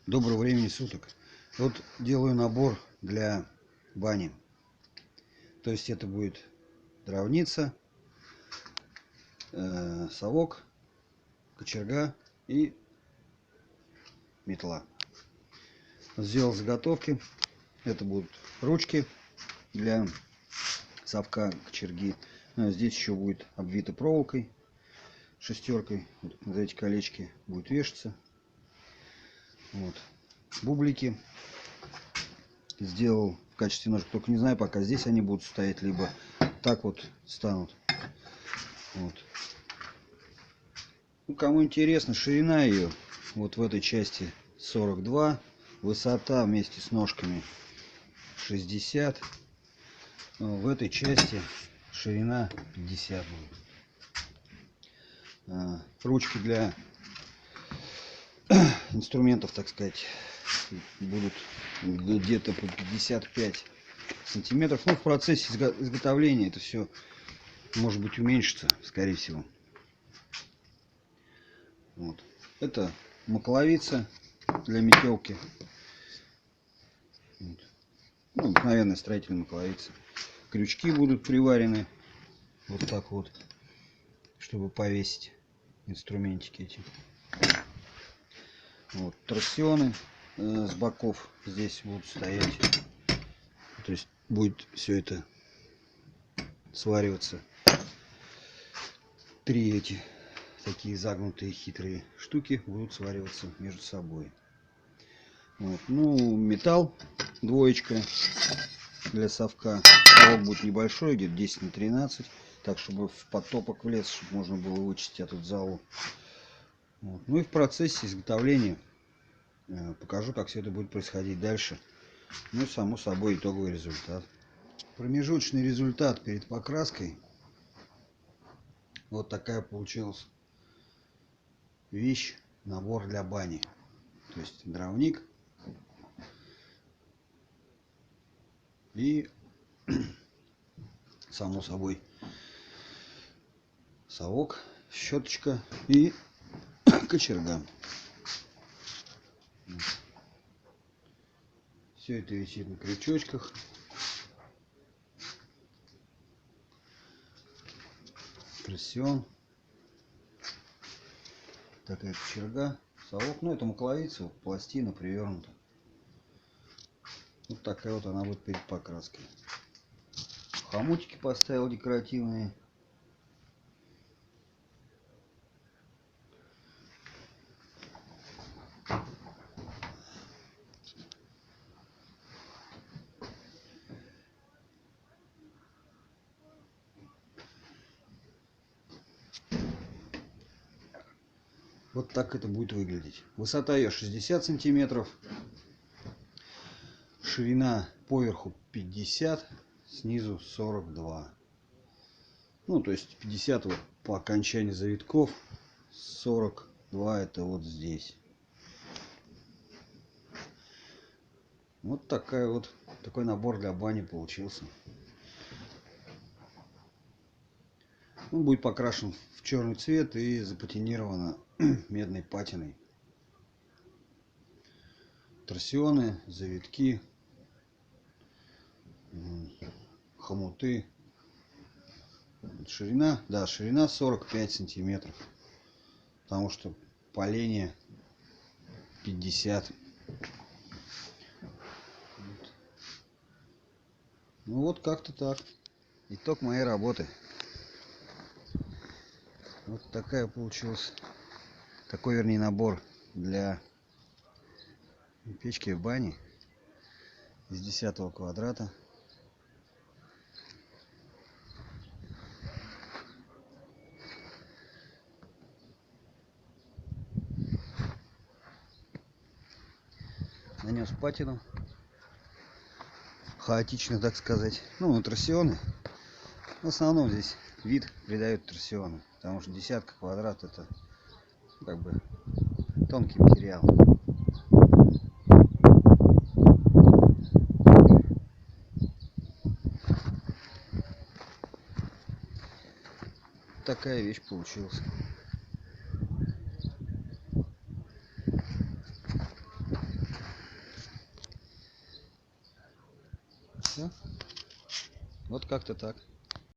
Доброго времени суток. Вот делаю набор для бани. То есть это будет дровница, совок, кочерга и метла. Сделал заготовки. Это будут ручки для совка, кочерги. Здесь еще будет обвито проволокой, шестеркой. Вот эти колечки будут вешаться. Вот. Бублики сделал в качестве ножек, только не знаю, пока здесь они будут стоять, либо так вот станут. Вот. Ну, кому интересно, ширина ее вот в этой части 42, высота вместе с ножками 60, в этой части ширина 50 будет. Ручки для инструментов, так сказать, будут где-то по 55 сантиметров. Ну, в процессе изготовления это все может быть уменьшится, скорее всего. Вот. Это макловица для метелки. Вот. Ну, обыкновенная строительная макловица. Крючки будут приварены вот так вот, чтобы повесить инструментики эти. Вот. Торсионы с боков здесь будут стоять. То есть будет все это свариваться. Три эти такие загнутые хитрые штуки будут свариваться между собой. Вот. Ну, металл двоечка для совка. Совок будет небольшой, где-то 10 на 13, так чтобы в подтопок влез, чтобы можно было вычистить этот залу. Вот. Ну и в процессе изготовления покажу, как все это будет происходить дальше. Ну и само собой итоговый результат. Промежуточный результат перед покраской. Вот такая получилась вещь, набор для бани. То есть дровник и само собой совок, щеточка и кочерга. Все это висит на крючочках. Торсион. Такая кочерга. Совок. Ну, это макловица, пластина привернута. Вот такая вот она будет перед покраской. Хомутики поставил декоративные. Вот так это будет выглядеть. Высота ее 60 сантиметров. Ширина поверху 50, снизу 42. Ну, то есть 50 вот по окончании завитков, 42 это вот здесь. Вот такой набор для бани получился. Он будет покрашен в черный цвет и запатинировано медной патиной. Торсионы, завитки, хомуты. Ширина, да, ширина 45 сантиметров, потому что поленье 50. Ну вот как-то так. Итог моей работы. Вот такая получилась. Такой, вернее, набор для печки в бане из 10 квадрата. Нанес патину. Хаотично, так сказать. Ну, на торсионы. В основном здесь вид придают торсионы. Потому что десятка квадрат это как бы тонкий материал. Такая вещь получилась. Да? Вот как-то так.